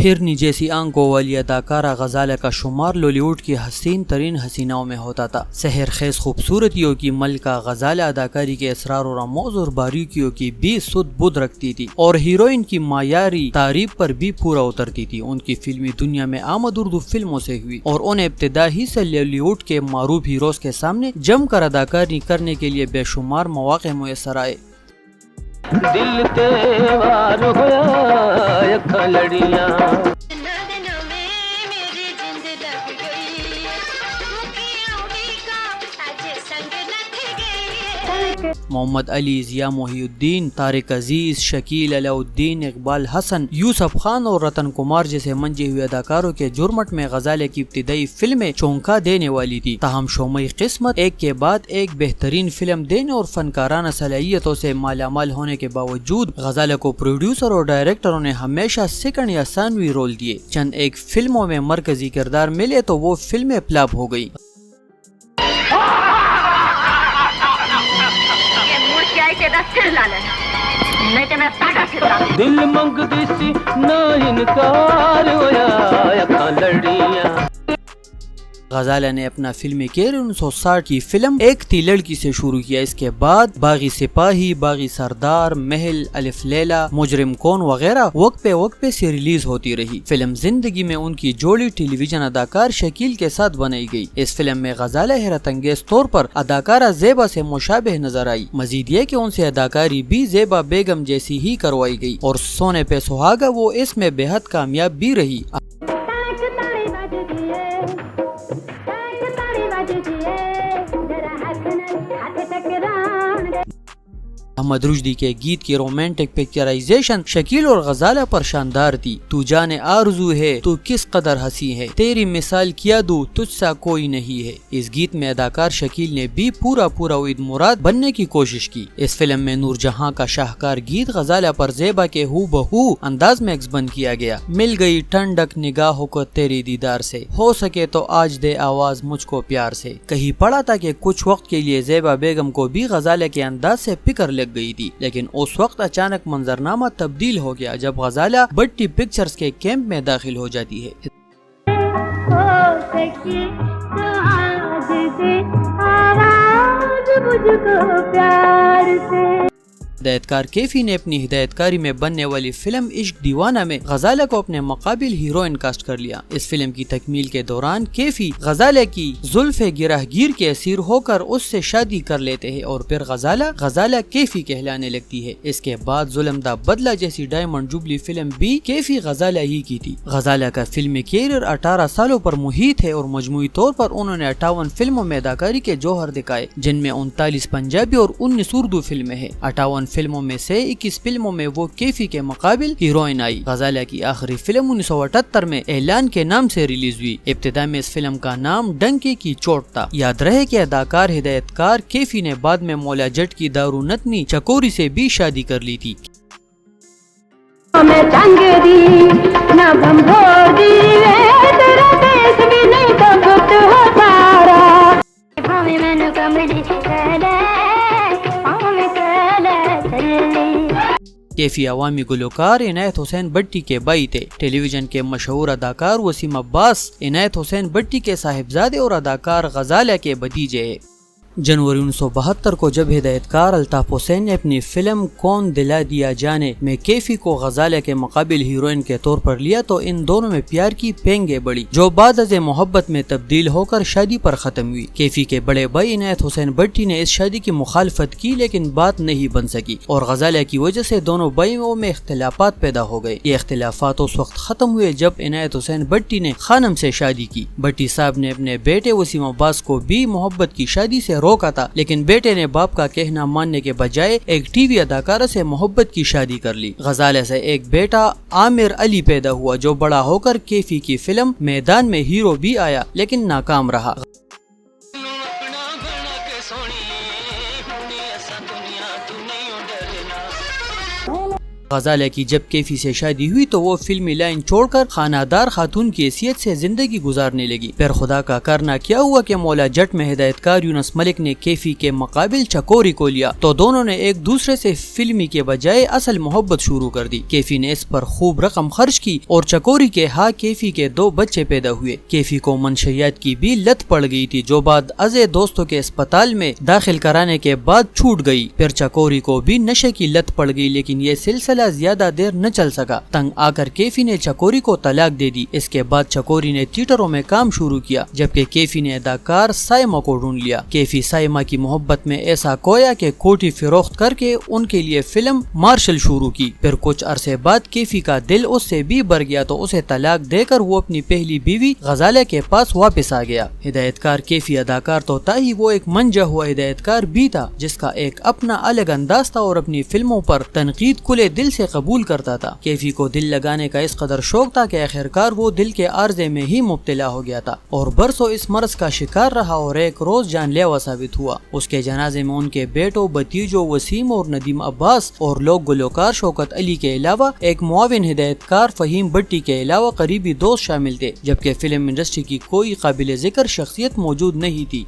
ہرنی جیسی آنکھوں والی اداکارہ غزالہ کا شمار لولی ووڈ کی حسین ترین حسیناؤں میں ہوتا تھا۔ سحر خیز خوبصورتیوں کی ملکہ غزالہ اداکاری کے اسرار و رموز اور باریکیوں کی بھی سدھ بدھ رکھتی تھی اور ہیروئن کی معیاری تعریف پر بھی پورا اترتی تھی۔ ان کی فلمی دنیا میں آمد اردو فلموں سے ہوئی اور انہیں ابتدا ہی سے لولی ووڈ کے معروف ہیروز کے سامنے جم کر اداکاری کرنے کے لیے بے شمار مواقع میسر آئے۔ دل تے وار ہویا اکھاں لڑیاں محمد علی، ضیاء محی الدین، طارق عزیز، شکیل علاء الدین، اقبال حسن، یوسف خان اور رتن کمار جیسے منجے ہوئے اداکاروں کے جرمٹ میں غزالہ کی ابتدائی فلمیں چونکا دینے والی تھی۔ تاہم شومی قسمت ایک کے بعد ایک بہترین فلم دینے اور فنکارانہ صلاحیتوں سے مالا مال ہونے کے باوجود غزالہ کو پروڈیوسر اور ڈائریکٹروں نے ہمیشہ سیکنڈ یا ثانوی رول دیے۔ چند ایک فلموں میں مرکزی کردار ملے تو وہ فلمیں فلاپ ہو گئی۔ دل منگدی سی نہ انکار ہویا اکھاں لڑیاں۔ غزالہ نے اپنا فلمی کیریئر 1960 کی فلم ایک تھی لڑکی سے شروع کیا۔ اس کے بعد باغی سپاہی، باغی سردار، محل، الف لیلا، مجرم کون وغیرہ وقفے سے ریلیز ہوتی رہی۔ فلم زندگی میں ان کی جوڑی ٹیلی ویژن اداکار شکیل کے ساتھ بنائی گئی۔ اس فلم میں غزالہ حیرت انگیز طور پر اداکارہ زیبا سے مشابہ نظر آئی۔ مزید یہ کہ ان سے اداکاری بھی زیبا بیگم جیسی ہی کروائی گئی اور سونے پہ سہاگا وہ اس میں بے حد کامیاب بھی رہی۔ احمد رشدی کے گیت کی رومانٹک پکچرائزیشن شکیل اور غزالہ پر شاندار تھی۔ تو جانے آرزو ہے تو کس قدر ہنسی ہے، تیری مثال کیا دوں تجھ سا کوئی نہیں ہے۔ اس گیت میں اداکار شکیل نے بھی پورا وحید مراد بننے کی کوشش کی۔ اس فلم میں نور جہاں کا شاہکار گیت غزالہ پر زیبا کے ہو بہو انداز میں ایکسپن کیا گیا۔ مل گئی ٹھنڈک نگاہوں کو تیری دیدار سے، ہو سکے تو آج دے آواز مجھ کو پیار سے۔ کہیں پڑا تھا کہ کچھ وقت کے لیے زیبا بیگم کو بھی غزالہ کے انداز سے فکر لگ گئی تھی، لیکن اس وقت اچانک منظرنامہ تبدیل ہو گیا جب غزالہ بٹی پکچرز کے کیمپ میں داخل ہو جاتی ہے۔ ہدایت کار کیفی نے اپنی ہدایت کاری میں بننے والی فلم عشق دیوانہ میں غزالہ کو اپنے مقابل ہیروئن کاسٹ کر لیا۔ اس فلم کی تکمیل کے دوران کیفی غزالہ کی زلف گرہ گیر کے اسیر ہو کر اس سے شادی کر لیتے ہیں اور پھر غزالہ کیفی کہلانے لگتی ہے۔ اس کے بعد ظلم دا بدلہ جیسی ڈائمنڈ جوبلی فلم بھی کیفی غزالہ ہی کی تھی۔ غزالہ کا فلمی کیریئر 18 سالوں پر محیط ہے اور مجموعی طور پر انہوں نے 58 فلموں میں اداکاری کے جوہر دکھائے، جن میں 39 پنجابی اور 19 اردو فلمیں ہیں۔ 58 فلموں میں سے 21 فلموں میں وہ کیفی کے مقابل ہیروئن آئی۔ غزالہ کی آخری فلم 1978 میں اعلان کے نام سے ریلیز ہوئی۔ ابتدا میں اس فلم کا نام ڈنکی کی چوٹ تھا۔ یاد رہے کہ اداکار ہدایت کار کیفی نے بعد میں مولا جٹ کی دارو نتنی چکوری سے بھی شادی کر لی تھی۔ کیفی عوامی گلوکار عنایت حسین بٹی کے بھائی تھے۔ ٹیلی ویژن کے مشہور اداکار وسیم عباس عنایت حسین بٹی کے صاحبزادے اور اداکار غزالہ کے بھتیجے ہیں۔ جنوری 1972 کو جب ہدایت کار الطاف حسین نے اپنی فلم کون دلا دیا جانے میں کیفی کو غزالہ کے مقابل ہیروئن کے طور پر لیا تو ان دونوں میں پیار کی پینگیں بڑھی، جو بعد از محبت میں تبدیل ہو کر شادی پر ختم ہوئی۔ کیفی کے بڑے بھائی عنایت حسین بٹی نے اس شادی کی مخالفت کی لیکن بات نہیں بن سکی اور غزالہ کی وجہ سے دونوں بھائیوں میں اختلافات پیدا ہو گئے۔ یہ اختلافات اس وقت ختم ہوئے جب عنایت حسین بٹی نے خانم سے شادی کی۔ بٹی صاحب نے اپنے بیٹے وسیم عباس کو بھی محبت کی شادی سے روکا تھا، لیکن بیٹے نے باپ کا کہنا ماننے کے بجائے ایک ٹی وی اداکارہ سے محبت کی شادی کر لی۔ غزالہ سے ایک بیٹا عامر علی پیدا ہوا جو بڑا ہو کر کیفی کی فلم میدان میں ہیرو بھی آیا لیکن ناکام رہا۔ غزالیہ کی جب کیفی سے شادی ہوئی تو وہ فلمی لائن چھوڑ کر خانہ-دار خاتون کی حیثیت سے زندگی گزارنے لگی۔ پھر خدا کا کرنا کیا ہوا کہ مولا جٹ میں ہدایت کار یونس ملک نے کیفی کے مقابل چکوری کو لیا تو دونوں نے ایک دوسرے سے فلمی کے بجائے اصل محبت شروع کر دی۔ کیفی نے اس پر خوب رقم خرچ کی اور چکوری کے ہاں کیفی کے 2 بچے پیدا ہوئے۔ کیفی کو منشیات کی بھی لت پڑ گئی تھی جو بعد ازے دوستوں کے اسپتال میں داخل کرانے کے بعد چھوٹ گئی۔ پھر چکوری کو بھی نشے کی لت پڑ گئی لیکن یہ سلسلہ زیادہ دیر نہ چل سکا۔ تنگ آ کر کیفی نے چکوری کو طلاق دے دی۔ اس کے بعد چکوری نے تھیٹروں میں کام شروع کیا جبکہ کیفی نے اداکار سائمہ کو ڈھونڈ لیا۔ کیفی سائمہ کی محبت میں ایسا کھویا کہ کوٹھی فروخت کر کے ان کے لیے فلم مارشل شروع کی۔ پھر کچھ عرصے بعد کیفی کا دل اس سے بھی بھر گیا تو اسے طلاق دے کر وہ اپنی پہلی بیوی غزالیہ کے پاس واپس آ گیا۔ ہدایت کار کیفی اداکار تو تھا ہی، وہ ایک منجا ہوا ہدایت کار بھی تھا جس کا ایک اپنا الگ انداز تھا اور اپنی فلموں پر تنقید کھلے دل سے قبول کرتا تھا۔ کیفی کو دل لگانے کا اس قدر شوق تھا کہ آخرکار وہ دل کے عارضے میں ہی مبتلا ہو گیا تھا اور برسوں اس مرض کا شکار رہا اور ایک روز جان لیوا ثابت ہوا۔ اس کے جنازے میں ان کے بیٹوں، بھتیجوں وسیم اور ندیم عباس اور لوگ گلوکار شوکت علی کے علاوہ ایک معاون ہدایت کار فہیم بھٹی کے علاوہ قریبی دوست شامل تھے، جبکہ فلم انڈسٹری کی کوئی قابل ذکر شخصیت موجود نہیں تھی۔